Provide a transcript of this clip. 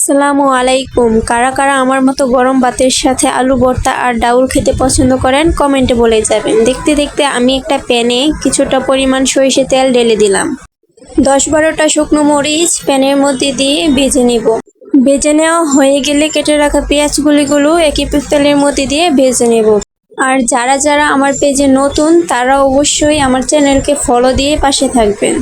আসসালামু আলাইকুম। কারা কারা আমার মতো গরম ভাতের সাথে আলু ভর্তা আর ডাউল খেতে পছন্দ করেন কমেন্টে বলে যাবেন। দেখতে দেখতে আমি একটা প্যানে কিছুটা পরিমাণ সরিষার তেল ঢেলে দিলাম। 10-12টা শুকনো মরিচ প্যানের মধ্যে দিয়ে ভেজে নিব। ভেজে নেওয়া হয়ে গেলে কেটে রাখা পেঁয়াজগুলো একই তেলের মধ্যে দিয়ে ভেজে নেব। আর যারা যারা আমার পেজে নতুন তারা অবশ্যই আমার চ্যানেলকে ফলো দিয়ে পাশে থাকবেন।